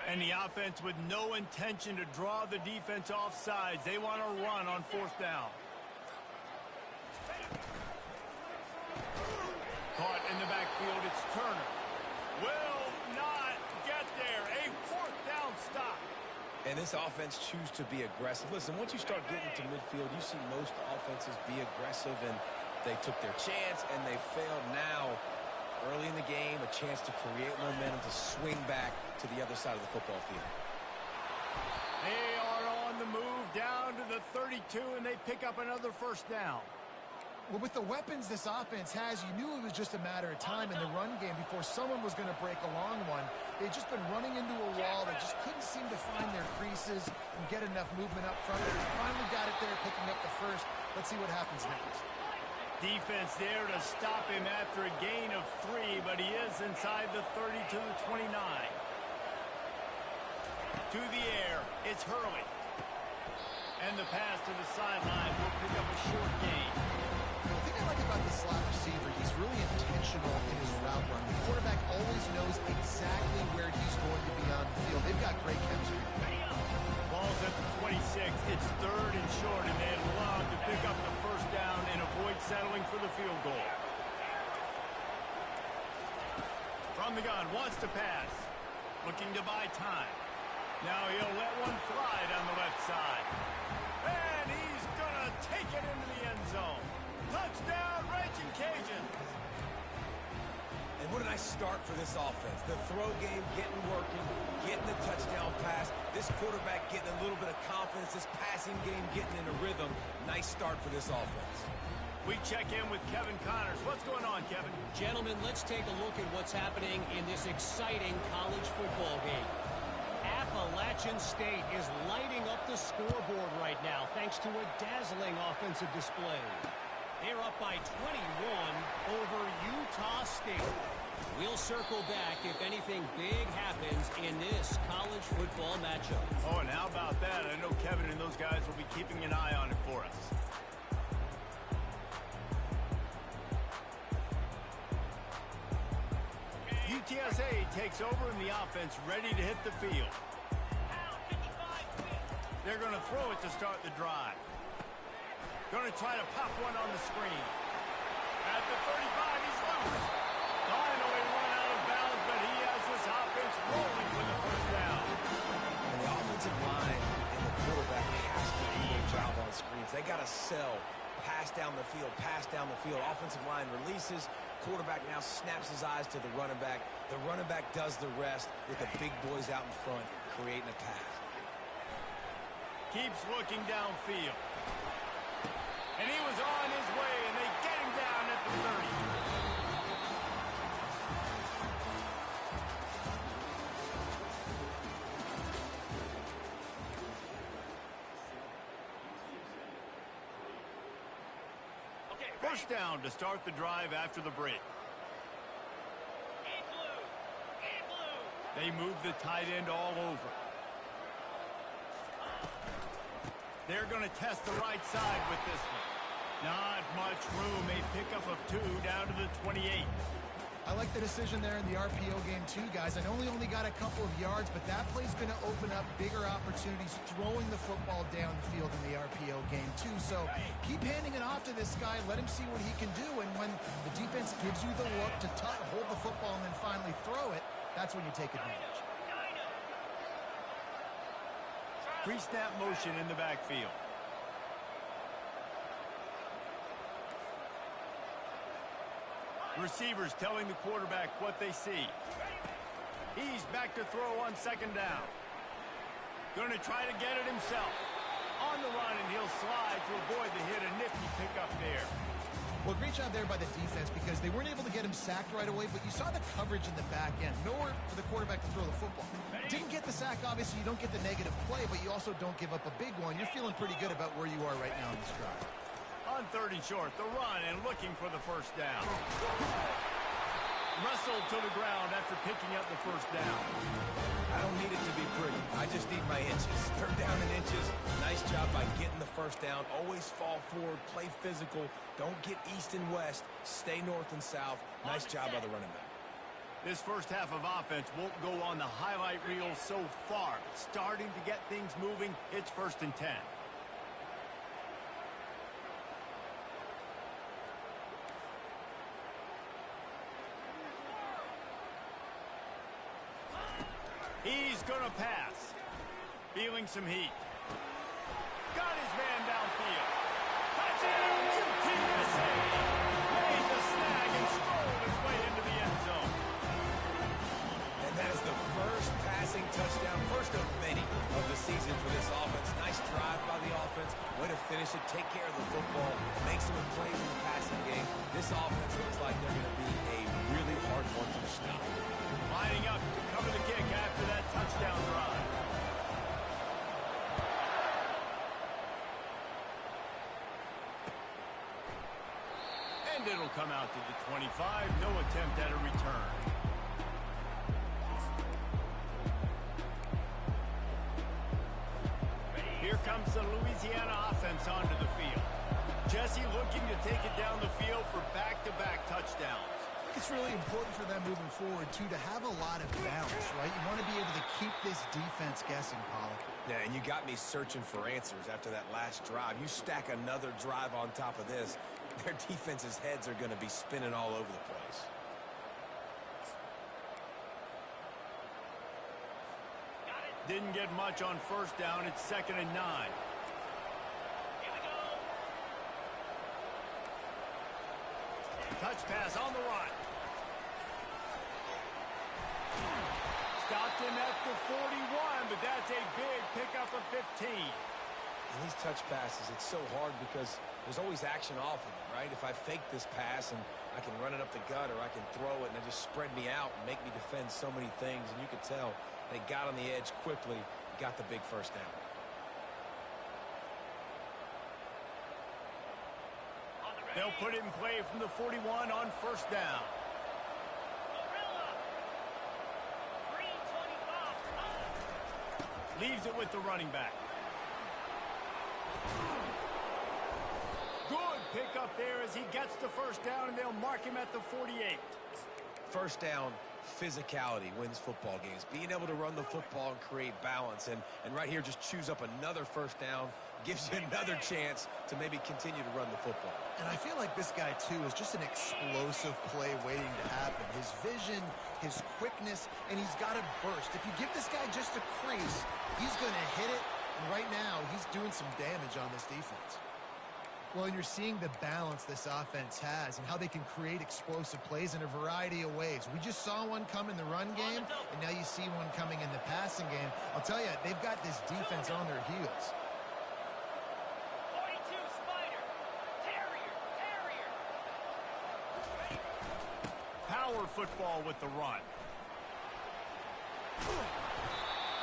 And the offense with no intention to draw the defense off sides. They want to run on fourth down. Caught in the backfield, it's Turner. Will not get there. A fourth down stop. And this offense chooses to be aggressive. Listen, once you start getting to midfield, you see most offenses be aggressive, and they took their chance, and they failed. Now, early in the game, a chance to create momentum to swing back to the other side of the football field. They are on the move down to the 32, and they pick up another first down. Well, with the weapons this offense has, you knew it was just a matter of time in the run game before someone was going to break a long one. They'd just been running into a wall. They just couldn't seem to find their creases and get enough movement up front. They finally got it there, picking up the first. Let's see what happens next. Defense there to stop him after a gain of 3, but he is inside the 30 to the 29. To the air, it's Hurley. And the pass to the sideline will pick up a short gain. The thing I like about the slot receiver, he's really intentional in his route run. The quarterback always knows exactly where he's going to be on the field. They've got great chemistry. Ball's at the 26. It's third and short, and they'd love to pick up the first down and avoid settling for the field goal. From the gun, wants to pass. Looking to buy time. Now he'll let one fly down the left side. And he's going to take it into the end zone. Touchdown, Raging Cajuns. And what a nice start for this offense. The throw game getting working, getting the touchdown pass. This quarterback getting a little bit of confidence. This passing game getting in a rhythm. Nice start for this offense. We check in with Kevin Connors. What's going on, Kevin? Gentlemen, let's take a look at what's happening in this exciting college football game. Appalachian State is lighting up the scoreboard right now thanks to a dazzling offensive display. They're up by 21 over Utah State. We'll circle back if anything big happens in this college football matchup. Oh, and how about that? I know Kevin and those guys will be keeping an eye on it for us. UTSA takes over in the offense, ready to hit the field. They're going to throw it to start the drive. Going to try to pop one on the screen. At the 35, he's loose. Finally run out of bounds, but he has this offense rolling for the first down. And the offensive line and the quarterback has to do their job on screens. They got to sell. Pass down the field, pass down the field. Offensive line releases. Quarterback now snaps his eyes to the running back. The running back does the rest with the big boys out in front, creating a pass. Keeps looking downfield. And he was on his way, and they get him down at the 30. First down to start the drive after the break. They move the tight end all over. They're going to test the right side with this one. Not much room. A pickup of 2 down to the 28. I like the decision there in the RPO game too, guys. I know he only got a couple of yards, but that play's going to open up bigger opportunities throwing the football down the field in the RPO game too. So keep handing it off to this guy. Let him see what he can do. And when the defense gives you the look to hold the football and then finally throw it, that's when you take advantage. Pre-snap motion in the backfield. Receivers telling the quarterback what they see. He's back to throw on second down. Going to try to get it himself. On the run, and he'll slide to avoid the hit. A nifty pickup there. Well, great job there by the defense because they weren't able to get him sacked right away, but you saw the coverage in the back end. Nowhere for the quarterback to throw the football. Didn't get the sack, obviously. You don't get the negative play, but you also don't give up a big one. You're feeling pretty good about where you are right now in this drive. On third and short, the run and looking for the first down. Wrestled to the ground after picking up the first down. I don't need it to be pretty. I just need my inches. Third down in inches. Nice job by getting the first down. Always fall forward, play physical. Don't get east and west. Stay north and south. Nice job by the running back. This first half of offense won't go on the highlight reel so far. Starting to get things moving. It's 1st and 10. He's going to pass. Feeling some heat. Got his man downfield. Touchdown, UTSA! Made the snag and strolled his way into the end zone. And that is the first passing touchdown, first of many of the season for this offense. Nice drive by the offense. Way to finish it, take care of the football, make some plays in the passing game. This offense looks like they're going to be a really hard one to stop. Lining up to cover the kick after that touchdown drive. And it'll come out to the 25. No attempt at a return. Here comes the Louisiana offense onto the field. Jesse looking to take it down the field for back-to-back touchdowns. I think it's really important for them moving forward, too, to have a lot of balance, right? You want to be able to keep this defense guessing, Pollock. Yeah, and you got me searching for answers after that last drive. You stack another drive on top of this, their defense's heads are going to be spinning all over the place. Didn't get much on 1st down. It's 2nd and 9. Touch pass on the run. Stopped him at the 41, but that's a big pickup of 15. And these touch passes, it's so hard because there's always action off of it, right? If I fake this pass and I can run it up the gut or I can throw it and it just spread me out and make me defend so many things, and you could tell they got on the edge quickly, got the big 1st down. They'll put it in play from the 41 on 1st down. Leaves it with the running back. Good pickup there as he gets the 1st down, and they'll mark him at the 48. 1st down, physicality wins football games. Being able to run the football and create balance. And right here, just choose up another 1st down, gives you another chance to maybe continue to run the football. And I feel like this guy, too, is just an explosive play waiting to happen. His vision, his quickness, and he's got a burst. If you give this guy just a crease, he's going to hit it. And right now, he's doing some damage on this defense. Well, and you're seeing the balance this offense has and how they can create explosive plays in a variety of ways. We just saw one come in the run game, and now you see one coming in the passing game. I'll tell you, they've got this defense on their heels. Power football with the run.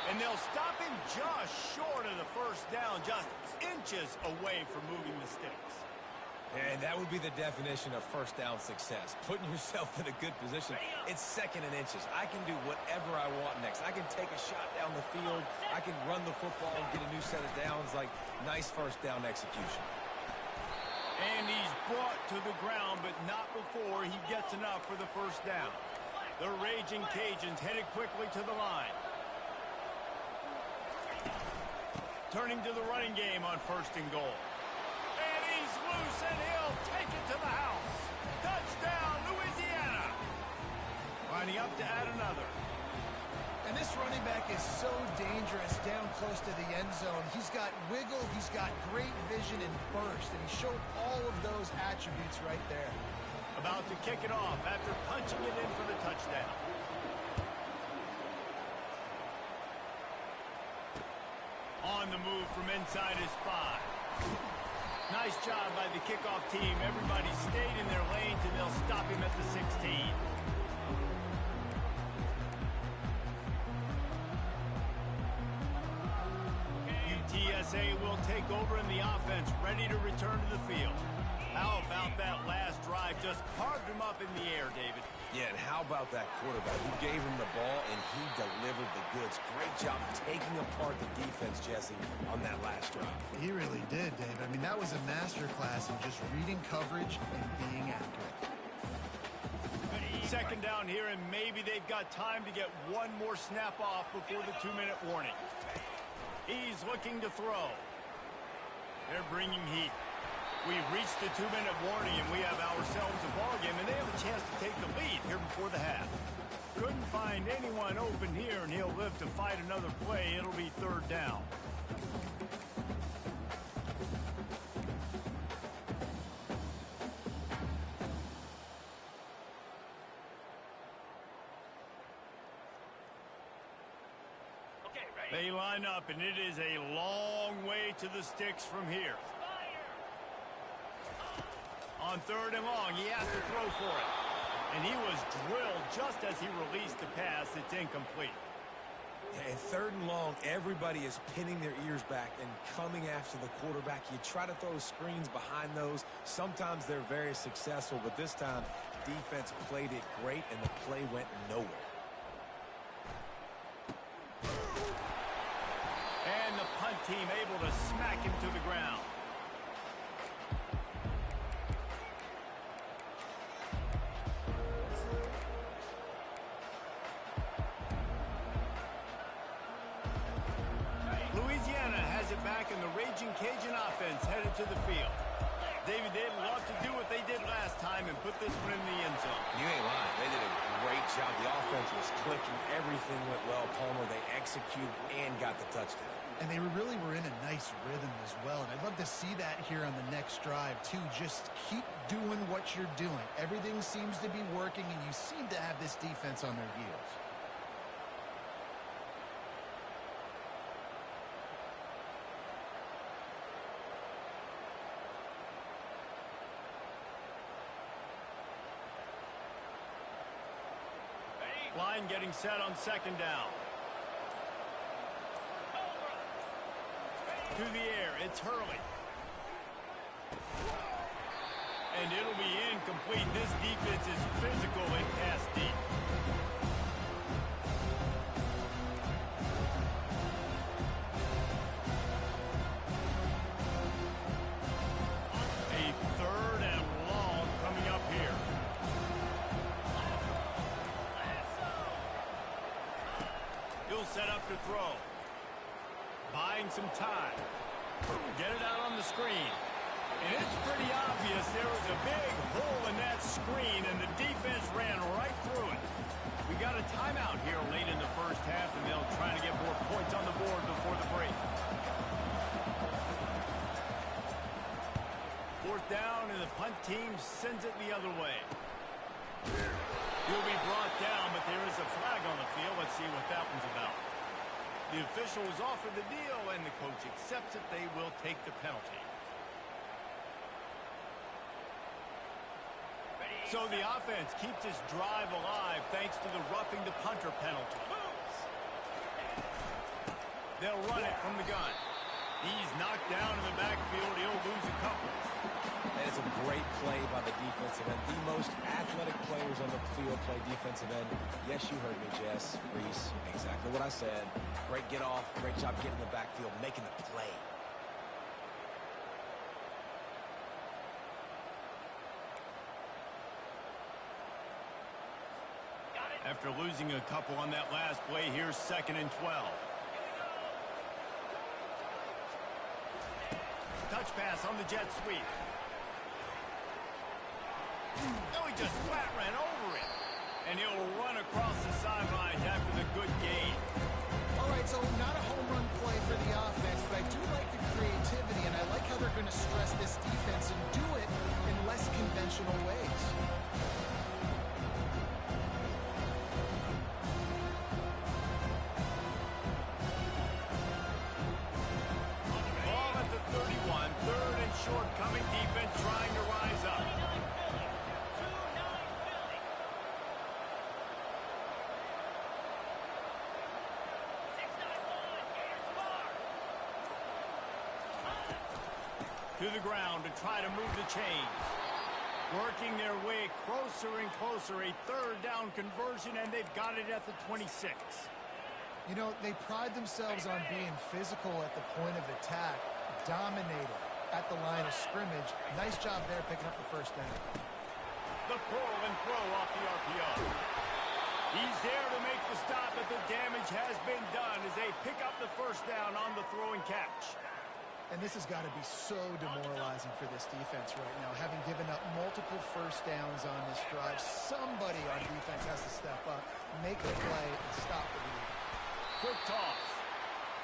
And they'll stop him just short of the 1st down, just inches away from moving the sticks. And that would be the definition of 1st down success. Putting yourself in a good position. It's 2nd and inches. I can do whatever I want next. I can take a shot down the field. I can run the football and get a new set of downs. Like, nice 1st down execution. And he's brought to the ground, but not before he gets enough for the 1st down. The Raging Cajuns headed quickly to the line. Turning to the running game on 1st and goal. And he's loose, and he'll take it to the house. Touchdown, Louisiana. Lining up to add another. And this running back is so dangerous down close to the end zone. He's got wiggle, he's got great vision and burst, and he showed all of those attributes right there. About to kick it off after punching it in for the touchdown. On the move from inside his 5. Nice job by the kickoff team. Everybody stayed in their lanes, and they'll stop him at the 16. UTSA will take over in the offense, ready to return to the field. How about that last drive? Just carved him up in the air, David. Yeah, and how about that quarterback who gave him the ball and he delivered the goods? Great job taking apart the defense, Jesse, on that last drive. He really did, Dave. I mean, that was a masterclass in just reading coverage and being accurate. Second down here, and maybe they've got time to get one more snap off before the 2-minute warning. He's looking to throw. They're bringing heat. We've reached the 2-minute warning, and we have ourselves a ball game, and they have a chance to take the lead here before the half. Couldn't find anyone open here, and he'll live to fight another play. It'll be third down. They line up, and it is a long way to the sticks from here. On third and long, he has to throw for it. And he was drilled just as he released the pass. It's incomplete. And third and long, everybody is pinning their ears back and coming after the quarterback. You try to throw screens behind those. Sometimes they're very successful, but this time, defense played it great, and the play went nowhere. And the punt team able to smack him to the ground. Louisiana has it back, and the Raging Cajun offense headed to the field. David, they'd love to do what they did last time and put this one in the end zone. You ain't lying. They did a great job. The offense was clicking. Everything went well, Palmer. They executed and got the touchdown. And they really were in a nice rhythm as well. And I'd love to see that here on the next drive, too. Just keep doing what you're doing. Everything seems to be working, and you seem to have this defense on their heels. Line getting set on second down. To the air, it's Hurley. And it'll be incomplete. This defense is physical and pass deep. A third and long coming up here. He'll set up to throw. Buying some time. Get it out on the screen. And it's pretty obvious there was a big hole in that screen, and the defense ran right through it. We got a timeout here late in the first half, and they'll try to get more points on the board before the break. Fourth down, and the punt team sends it the other way. He'll be brought down, but there is a flag on the field. Let's see what that one's about. The official was offered the deal, and the coach accepts it. They will take the penalty. So the offense keeps this drive alive thanks to the roughing the punter penalty. They'll run it from the gun. He's knocked down in the backfield. He'll lose a couple. And it's a great play by the defensive end. The most athletic players on the field play defensive end. Yes, you heard me, Jess, Reese. Exactly what I said. Great get off. Great job getting in the backfield, making the play. After losing a couple on that last play, here's 2nd and 12. Touch pass on the jet sweep. Oh, he just flat ran over it. And he'll run across the sidelines after the good gain. All right, so not a home run play for the offense, but I do like the creativity, and I like how they're going to stress this defense and do it in less conventional ways. Ball at the 31, third and short, coming defense trying to rise up. To the ground to try to move the chains. Working their way closer and closer. A third down conversion, and they've got it at the 26. You know, they pride themselves on being physical at the point of attack, dominating at the line of scrimmage. Nice job there picking up the first down. The pull and throw off the RPO. He's there to make the stop, but the damage has been done as they pick up the first down on the throw and catch. And this has got to be so demoralizing for this defense right now. Having given up multiple first downs on this drive, somebody on defense has to step up, make a play, and stop the lead. Quick toss.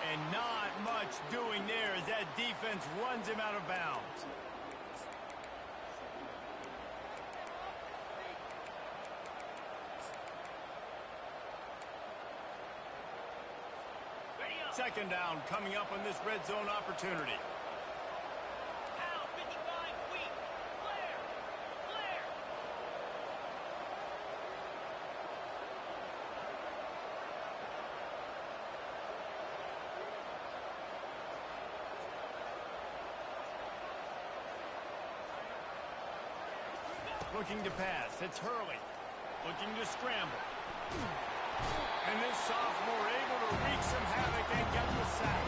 And not much doing there as that defense runs him out of bounds. Second down coming up on this red zone opportunity. Now 55, weak. Clear. Clear. Looking to pass. It's Hurley. Looking to scramble. And this sophomore able to wreak some havoc and get the sack.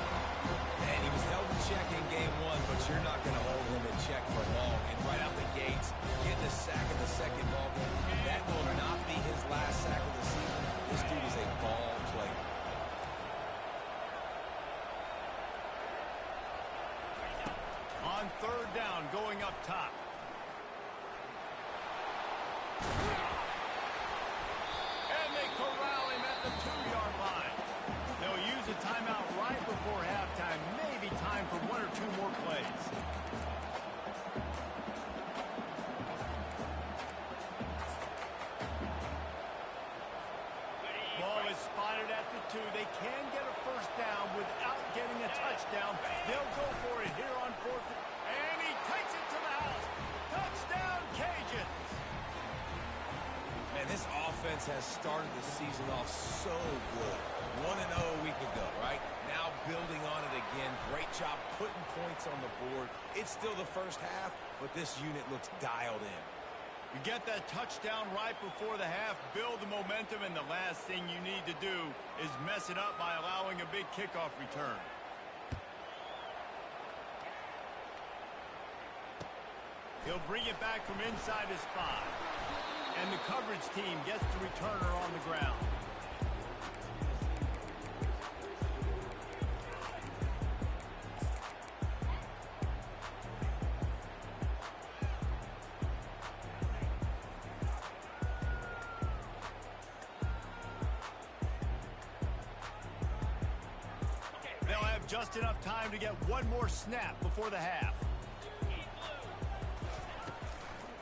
And he was held in check in game one, but you're not going to hold him in check for long. And right out the gates, getting a sack in the second ball game. That will not be his last sack of the season. This dude is a ball player. On third down, going up top. And they corral him at the 2-yard line. They'll use a timeout right before halftime. Maybe time for one or two more plays. Ball is spotted at the 2. They can get a first down without getting a touchdown. They'll go for it here on fourth. And he takes it to the house. Touchdown, Cajuns. Man, this offense has started the season off so good. 1-0 a week ago, right? Now building on it again. Great job putting points on the board. It's still the first half, but this unit looks dialed in. You get that touchdown right before the half, build the momentum, and the last thing you need to do is mess it up by allowing a big kickoff return. He'll bring it back from inside his 5. And the coverage team gets the returner on the ground. They'll have just enough time to get one more snap before the half.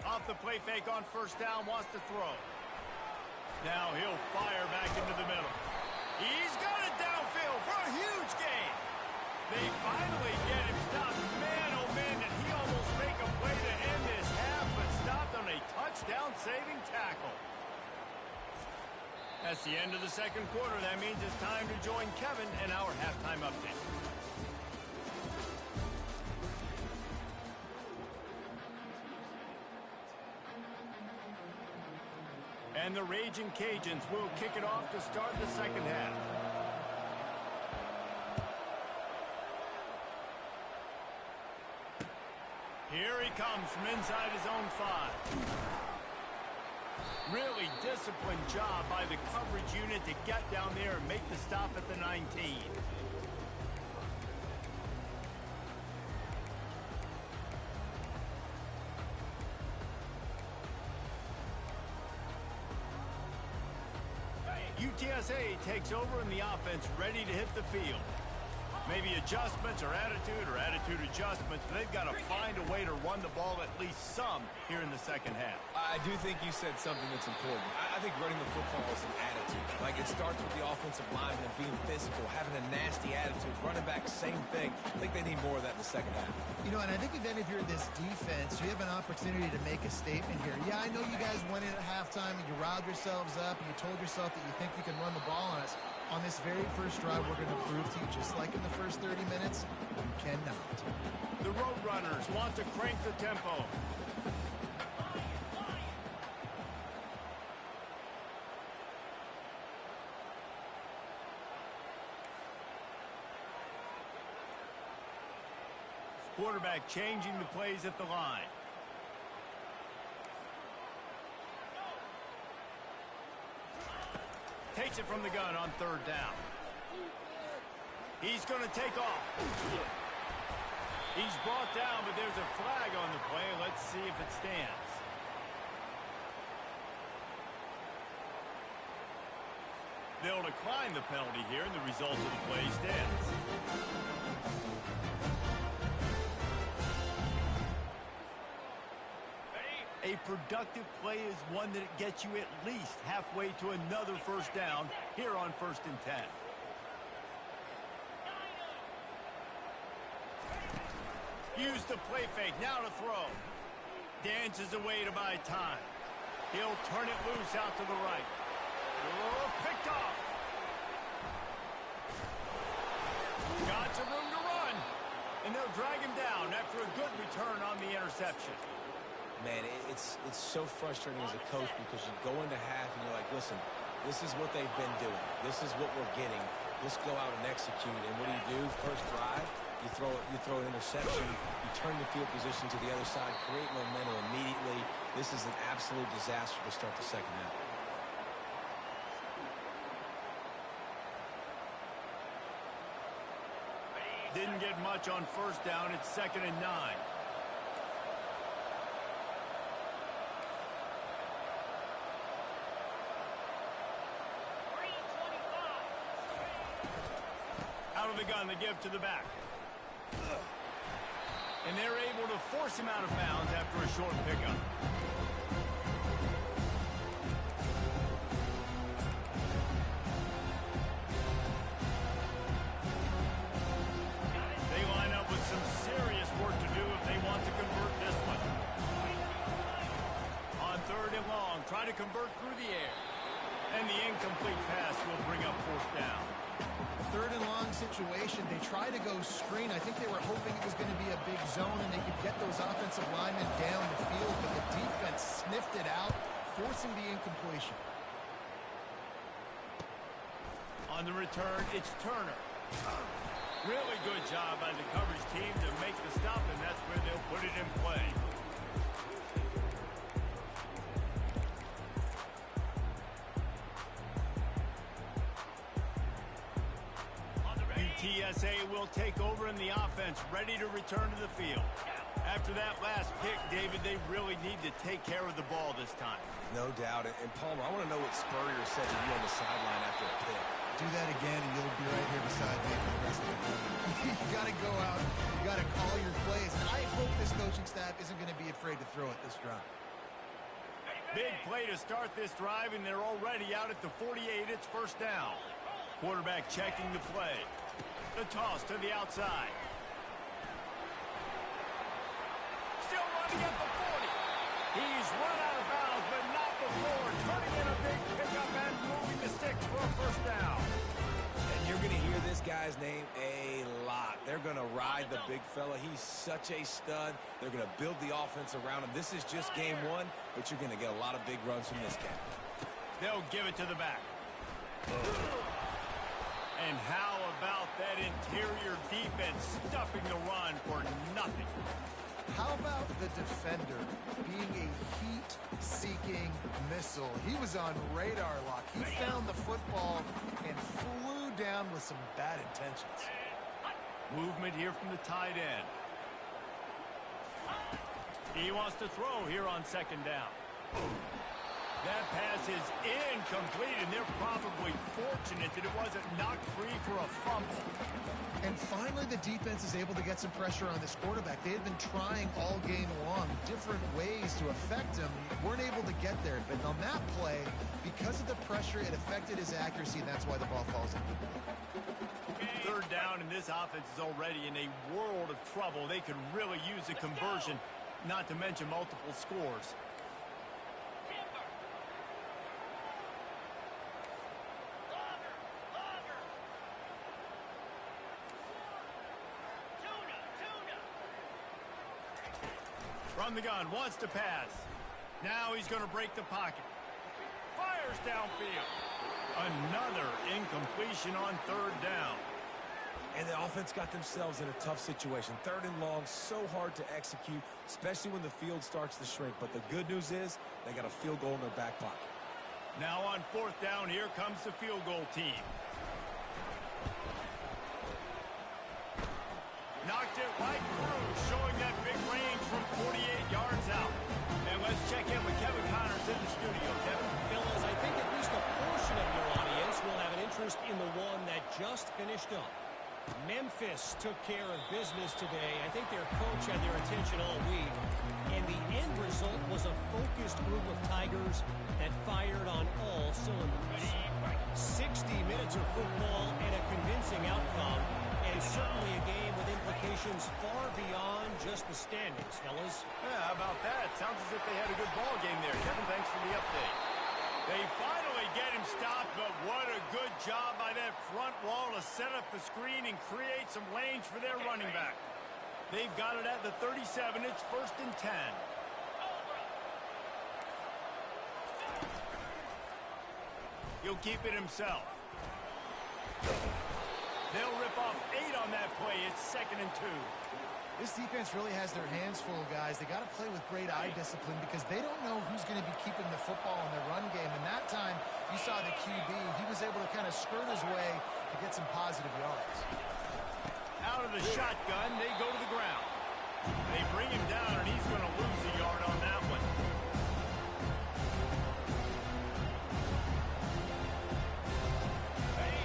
Off the play fake on first down, wants to throw. Now he'll fire back into the middle. He's got it downfield for a huge gain. They finally get him stopped. Man, oh man, did he almost make a play to end this half, but stopped on a touchdown-saving tackle. That's the end of the second quarter. That means it's time to join Kevin and our halftime update. And the Raging Cajuns will kick it off to start the second half. Here he comes from inside his own 5. Really disciplined job by the coverage unit to get down there and make the stop at the 19. UTSA takes over in the offense, ready to hit the field. Maybe adjustments or attitude adjustments, but they've got to find a way to run the ball at least some here in the second half. I do think you said something that's important. I think running the football is an attitude. Like, it starts with the offensive lineman being physical, having a nasty attitude. Running back, same thing. I think they need more of that in the second half. You know, and I think even if you're this defense, you have an opportunity to make a statement here. Yeah, I know you guys went in at halftime and you riled yourselves up and you told yourself that you think you can run the ball on us. On this very first drive, we're going to prove to you, just like in the first 30 minutes, you cannot. The Roadrunners want to crank the tempo. Quarterback changing the plays at the line. Takes it from the gun on third down. He's going to take off. He's brought down, but there's a flag on the play. Let's see if it stands. They'll decline the penalty here, and the result of the play stands. A productive play is one that gets you at least halfway to another first down here on 1st and 10. Use the play fake, now to throw. Dances away to buy time. He'll turn it loose out to the right. Oh, picked off. Got some room to run. And they'll drag him down after a good return on the interception. Man, it's so frustrating as a coach because you go into half and you're like, listen, this is what they've been doing. This is what we're getting. Let's go out and execute. And what do? First drive, you throw an interception, you turn the field position to the other side, create momentum immediately. This is an absolute disaster to start the second half. Didn't get much on first down. It's 2nd and 9. Out of the gun, they give to the back. And they're able to force him out of bounds after a short pickup. They line up with some serious work to do if they want to convert this one. On 3rd and long, try to convert through the air. And the incomplete pass will bring up 4th down. 3rd and long situation. They try to go screen. I think they were hoping it was going to be a big zone and they could get those offensive linemen down the field, but the defense sniffed it out, forcing the incompletion. On the return, it's Turner. Really good job by the coverage team to make the stop, and that's where they'll put it in play. UTSA will take over in the offense, ready to return to the field. After that last pick, David, they really need to take care of the ball this time. No doubt. And Palmer, I want to know what Spurrier said to you on the sideline after a pick. Do that again, and you'll be right here beside me for the rest of the game. You got to go out. You got to call your plays. And I hope this coaching staff isn't going to be afraid to throw it this drive. Big play to start this drive, and they're already out at the 48. It's 1st down. Quarterback checking the play. The toss to the outside. Still running at the 40. He's run out of bounds, but not before turning in a big pickup and moving the sticks for a 1st down. And you're going to hear this guy's name a lot. They're going to ride the big fella. He's such a stud. They're going to build the offense around him. This is just game 1, but you're going to get a lot of big runs from this guy. They'll give it to the back. And how about that interior defense stuffing the run for nothing? How about the defender being a heat-seeking missile? He was on radar lock. He found the football and flew down with some bad intentions. Movement here from the tight end. He wants to throw here on 2nd down. That pass is incomplete, and they're probably fortunate that it wasn't knocked free for a fumble. And finally, the defense is able to get some pressure on this quarterback. They had been trying all game long different ways to affect him. Weren't able to get there. But on that play, because of the pressure, it affected his accuracy, and that's why the ball falls in. 3rd down, and this offense is already in a world of trouble. They could really use a conversion, not to mention multiple scores. From the gun, wants to pass. Now he's going to break the pocket. Fires downfield. Another incompletion on 3rd down. And the offense got themselves in a tough situation. 3rd and long, so hard to execute, especially when the field starts to shrink. But the good news is they got a field goal in their back pocket. Now on 4th down, here comes the field goal team. Knocked it right through, showing that big range from 48 yards out. And let's check in with Kevin Connors in the studio. Kevin? Fellas, I think at least a portion of your audience will have an interest in the one that just finished up. Memphis took care of business today. I think their coach had their attention all week. And the end result was a focused group of Tigers that fired on all cylinders. 60 minutes of football and a convincing outcome. And certainly a game with implications far beyond just the standings, fellas. Yeah, how about that? Sounds as if they had a good ball game there. Kevin, thanks for the update. They finally get him stopped, but what a good job by that front wall to set up the screen and create some lanes for their running back. They've got it at the 37. It's 1st and 10. He'll keep it himself. They'll rip off 8 on that play. It's 2nd and 2. This defense really has their hands full, guys. They got to play with great eye discipline because they don't know who's going to be keeping the football in their run game. And that time, you saw the QB. He was able to kind of skirt his way to get some positive yards. Out of the shotgun, they go to the ground. They bring him down, and he's going to lose a yard on that one.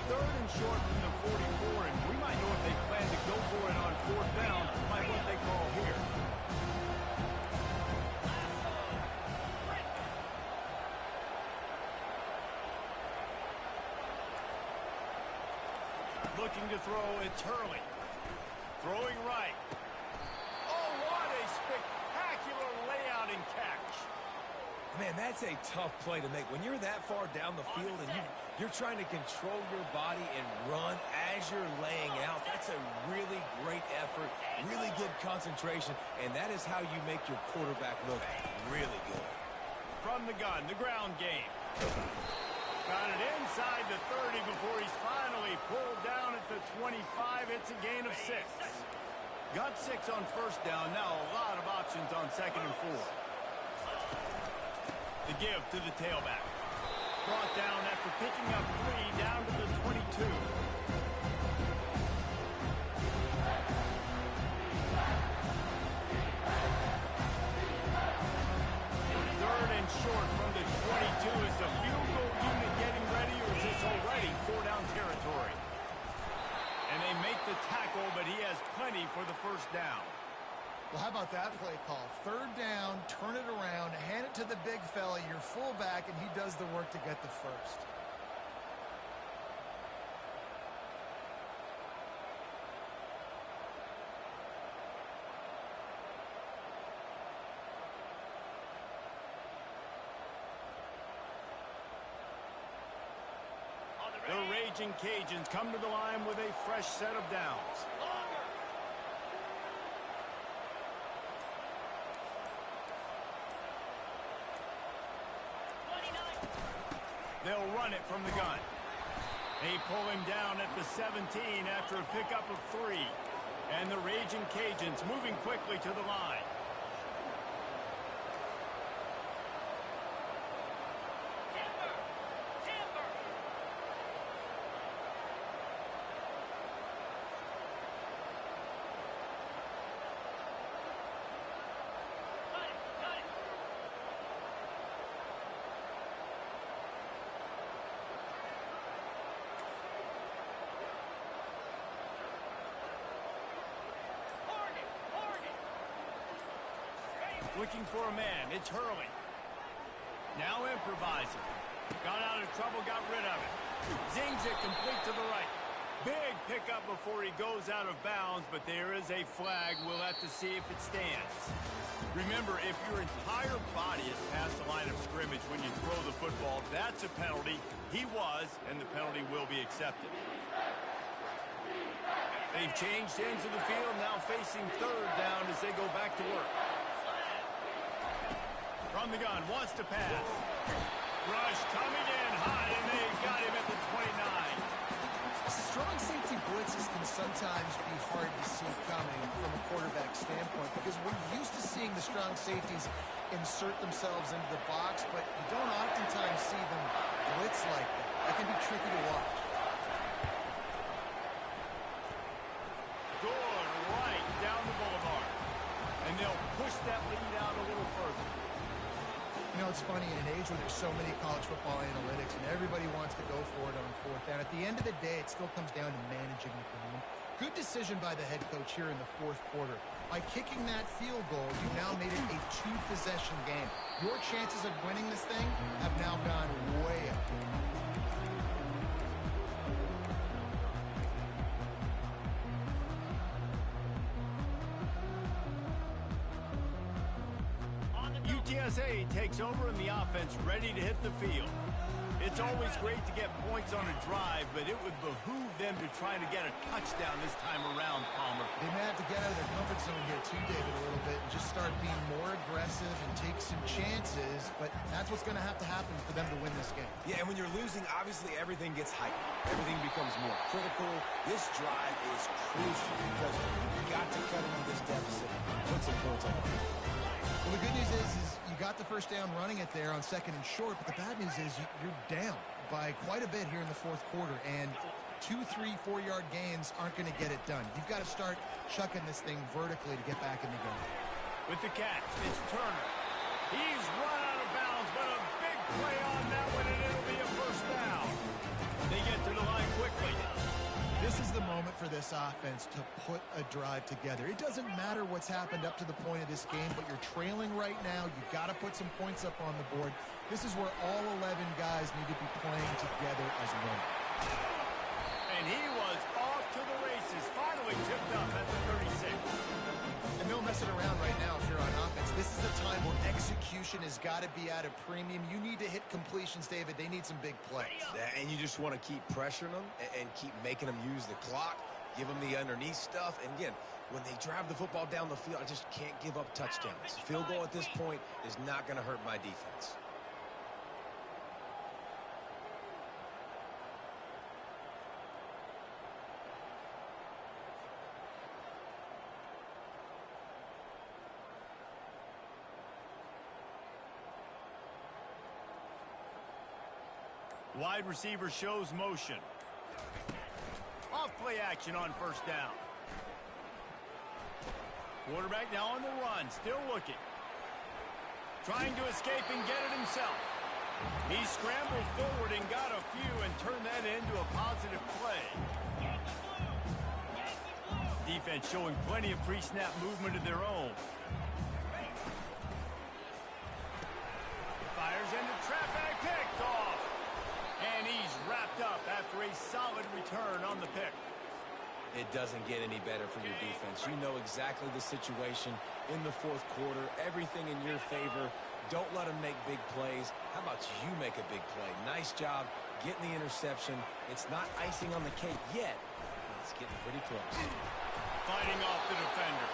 Third and short from the 44, and we might know if they plan to go for it on 4th down, like what they call here. Looking to throw, it's Hurley. Throwing right. Oh, what a spectacular layout and catch. Man, that's a tough play to make. When you're that far down the field and you're trying to control your body and run as you're laying out, that's a really great effort, really good concentration, and that is how you make your quarterback look really good. From the gun, the ground game. Got it inside the 30 before he's finally pulled down at the 25. It's a gain of 6. Got 6 on 1st down. Now a lot of options on 2nd and 4. The give to the tailback. Brought down after picking up 3 down to the 22. 3rd and short from the 22. Is the field goal unit getting ready, or is this already 4-down territory? And they make the tackle, but he has plenty for the 1st down. Well, how about that play call? 3rd down, turn it around, hand it to the big fella, your fullback, and he does the work to get the 1st. The Raging Cajuns come to the line with a fresh set of downs. They'll run it from the gun. They pull him down at the 17 after a pickup of 3. And the Raging Cajuns moving quickly to the line. Looking for a man. It's Hurley. Now improvising. Got out of trouble, got rid of it. Zings it complete to the right. Big pickup before he goes out of bounds, but there is a flag. We'll have to see if it stands. Remember, if your entire body is past the line of scrimmage when you throw the football, that's a penalty. He was, and the penalty will be accepted. They've changed ends of the field, now facing 3rd down as they go back to work. From the gun, wants to pass. Rush coming in high, and they've got him at the 29. Strong safety blitzes can sometimes be hard to see coming from a quarterback standpoint because we're used to seeing seeing the strong safeties insert themselves into the box, but you don't oftentimes see them blitz like that. That can be tricky to watch. Good, right down the boulevard. And they'll push that lead out a little further. You know, it's funny, in an age where there's so many college football analytics and everybody wants to go for it on fourth down, at the end of the day, it still comes down to managing the game. Good decision by the head coach here in the fourth quarter. By kicking that field goal, you now made it a two-possession game. Your chances of winning this thing have now gone way up. UTSA takes over in the offense, ready to hit the field. It's always great to get points on a drive, but it would behoove them to try to get a touchdown this time around, Palmer. They may have to get out of their comfort zone here too, David, a little bit, and just start being more aggressive and take some chances, but that's what's going to have to happen for them to win this game. Yeah, and when you're losing, obviously everything gets heightened. Everything becomes more critical. This drive is crucial because you've got to cut into this deficit, put some points on it. Well, the good news is you got the first down running it there on 2nd and short, but the bad news is you're down by quite a bit here in the fourth quarter, and 2, 3, 4-yard gains aren't going to get it done. You've got to start chucking this thing vertically to get back in the game. With the catch, it's Turner. He's run out of bounds, but a big play on that one, and it'll be a first down. They get to the line quickly. This is the moment for this offense to put a drive together. It doesn't matter what's happened up to the point of this game, but you're trailing right now. You've got to put some points up on the board. This is where all 11 guys need to be playing together as one. And he was off to the races, finally tipped up at the 36. And no messing around right now if you're on offense. This is the time where execution has got to be at a premium. You need to hit completions, David. They need some big plays. And you just want to keep pressuring them and keep making them use the clock, give them the underneath stuff. And again, when they drive the football down the field, I just can't give up touchdowns. Field goal at this point is not going to hurt my defense. Wide receiver shows motion. Off play action on first down. Quarterback now on the run, still looking. Trying to escape and get it himself. He scrambled forward and got a few and turned that into a positive play. Defense showing plenty of pre-snap movement of their own. Fires into traffic, picked off. And he's wrapped up after a solid return on the pick. It doesn't get any better for your defense. You know exactly the situation in the fourth quarter. Everything in your favor. Don't let them make big plays. How about you make a big play? Nice job getting the interception. It's not icing on the cake yet, but it's getting pretty close. Fighting off the defender.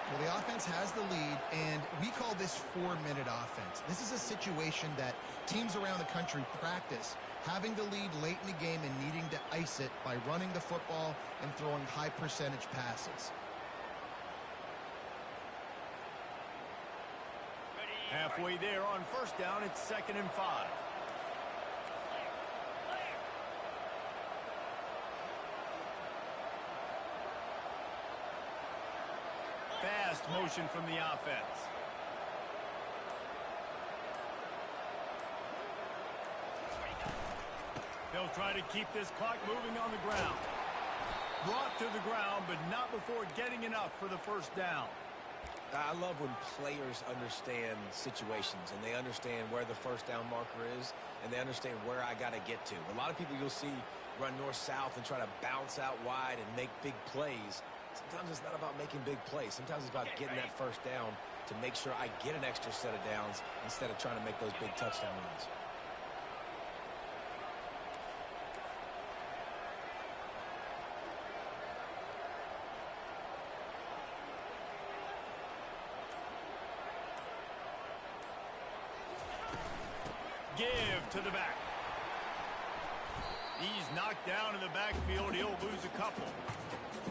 Well, the offense has the lead, and we call this 4-minute offense. This is a situation that teams around the country practice, having the lead late in the game and needing to ice it by running the football and throwing high-percentage passes. Halfway there on first down, it's 2nd and 5. Fast motion from the offense. They'll try to keep this clock moving on the ground. Brought to the ground, but not before getting enough for the first down. I love when players understand situations and they understand where the first down marker is and they understand where I got to get to. A lot of people you'll see run north-south and try to bounce out wide and make big plays. Sometimes it's not about making big plays. Sometimes it's about getting that first down to make sure I get an extra set of downs instead of trying to make those big touchdown runs. Give to the back. He's knocked down in the backfield. He'll lose a couple.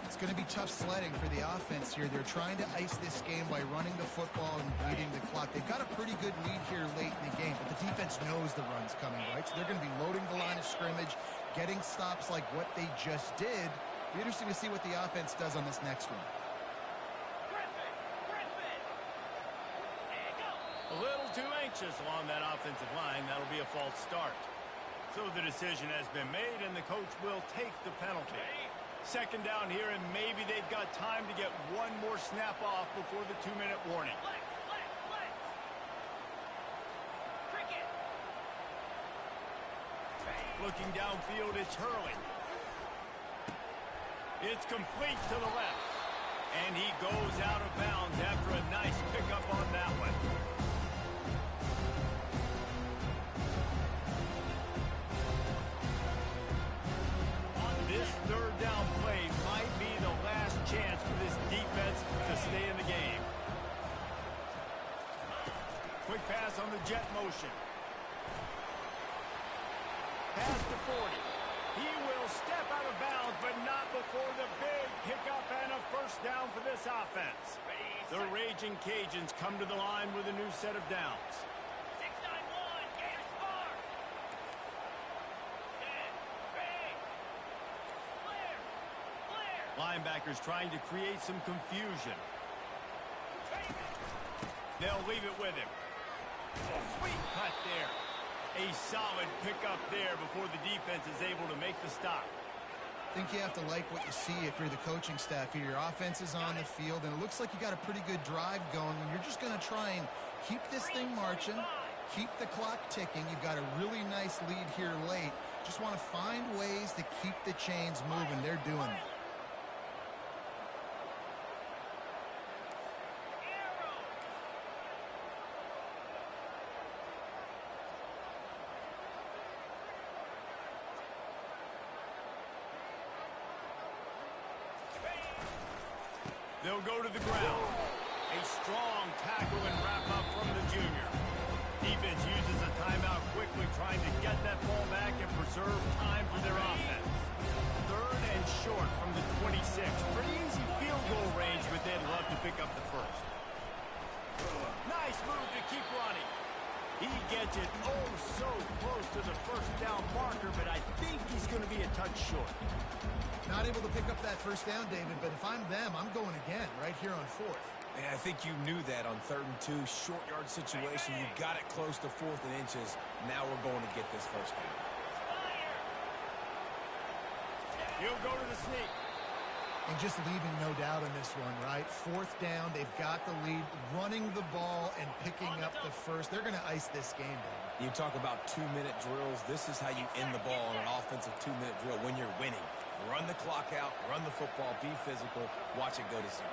It's going to be tough sledding for the offense here. They're trying to ice this game by running the football and bleeding the clock. They've got a pretty good lead here late in the game, but the defense knows the run's coming, right? So they're going to be loading the line of scrimmage, getting stops like what they just did. Be interesting to see what the offense does on this next one. A little too anxious along that offensive line. That'll be a false start. So the decision has been made, and the coach will take the penalty. Second down here, and maybe they've got time to get one more snap off before the 2-minute warning. Looking downfield, it's Hurley. It's complete to the left. And he goes out of bounds after a nice pickup on that one. This third down play might be the last chance for this defense to stay in the game. Quick pass on the jet motion. Pass to 40. He will step out of bounds, but not before the big pickup and a first down for this offense. The Raging Cajuns come to the line with a new set of downs. 6-9-1, Gators spark. Clear. Linebackers trying to create some confusion. They'll leave it with him. Sweet cut there. A solid pickup there before the defense is able to make the stop. I think you have to like what you see if you're the coaching staff here. Your offense is on the field, and it looks like you got a pretty good drive going, and you're just going to try and keep this thing marching, keep the clock ticking. You've got a really nice lead here late. Just want to find ways to keep the chains moving. They're doing it. They'll go to the ground. A strong tackle and wrap up from the junior. Defense uses a timeout quickly, trying to get that ball back and preserve time for their offense. Third and short from the 26. Pretty easy field goal range, but they'd love to pick up the first. Nice move to keep running. He gets it oh so close to the first down marker, but I think he's going to be a touch short. Not able to pick up that first down, David, but if I'm them, I'm going again right here on fourth. Man, I think you knew that on 3rd and 2, short yard situation. You got it close to 4th and inches. Now we're going to get this first down. He'll go to the sneak. And just leaving no doubt on this one, right? 4th down, they've got the lead, running the ball and picking up the first. They're going to ice this game, David. You talk about 2-minute drills. This is how you end the ball on an offensive 2-minute drill when you're winning. Run the clock out, run the football, be physical, watch it go to zeros.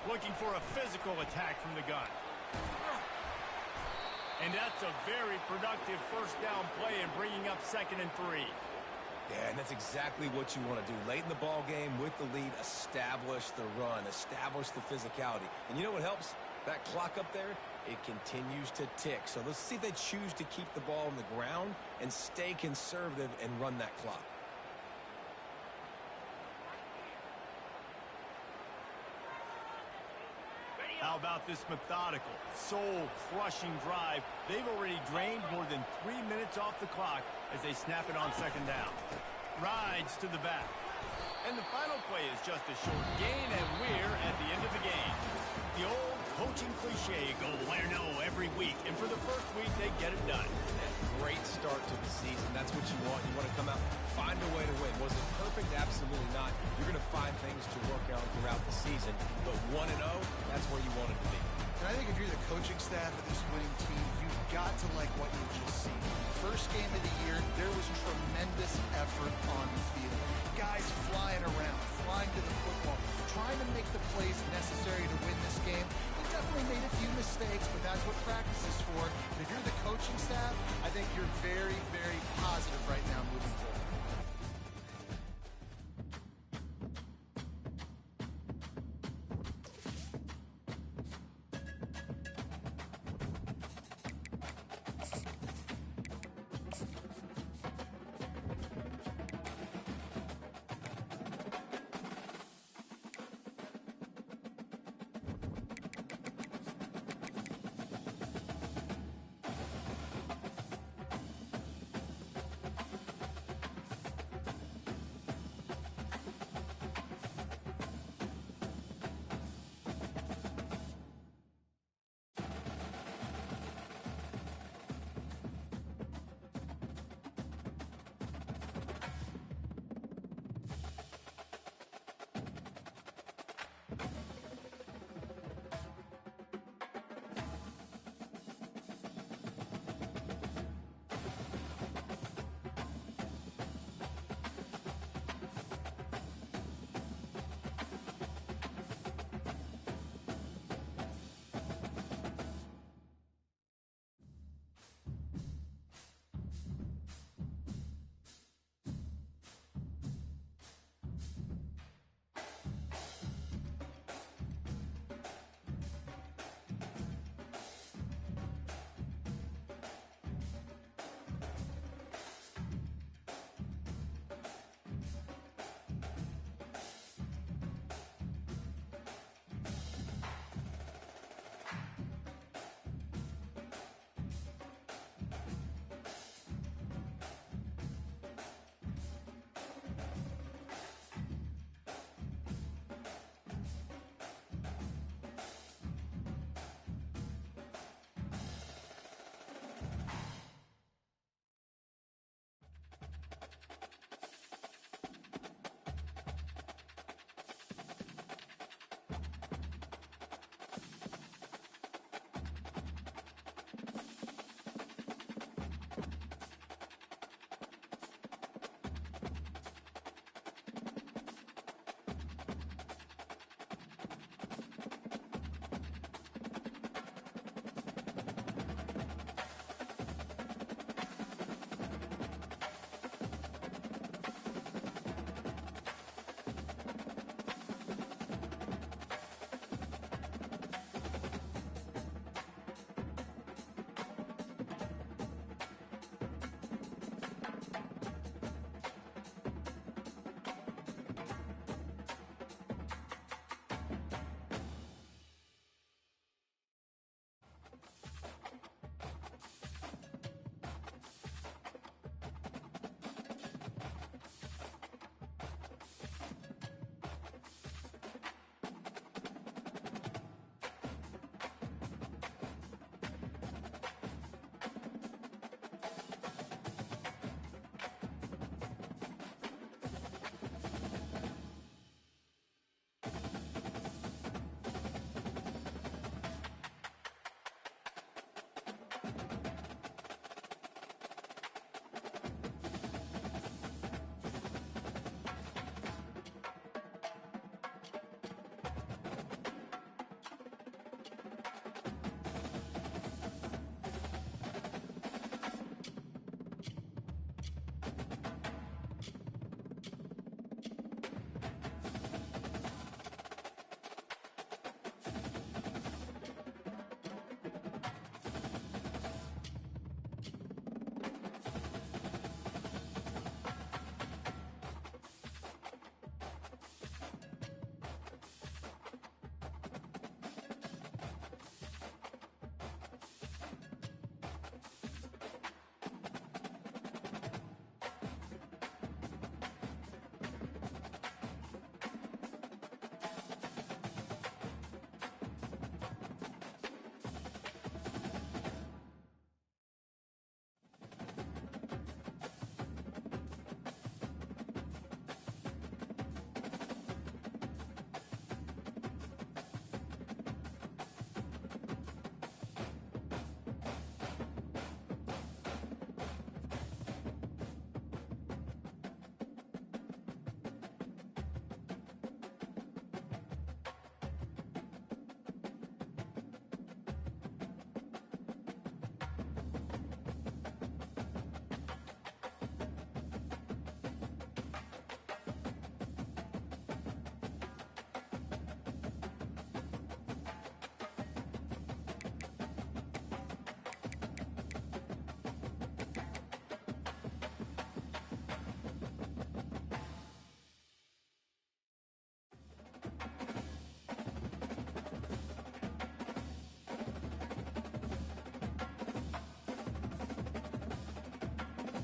Looking for a physical attack from the gun. And that's a very productive first down play and bringing up 2nd and 3. Yeah, and that's exactly what you want to do. Late in the ball game with the lead, establish the run, establish the physicality. And you know what helps? That clock up there, it continues to tick. So let's see if they choose to keep the ball on the ground and stay conservative and run that clock. How about this methodical, soul-crushing drive? They've already drained more than 3 minutes off the clock as they snap it on 2nd down. Rides to the back. And the final play is just a short gain, and we're at the end of the game. The old coaching cliche, go win or no every week. And for the first week, they get it done. Great start to the season. That's what you want. You want to come out, find a way to win. Was it perfect? Absolutely not. You're going to find things to work on throughout the season. But 1-0, that's where you want it to be. And I think if you're the coaching staff of this winning team, you've got to like what you've just seen. First game of the year, there was tremendous effort on the field. Guys flying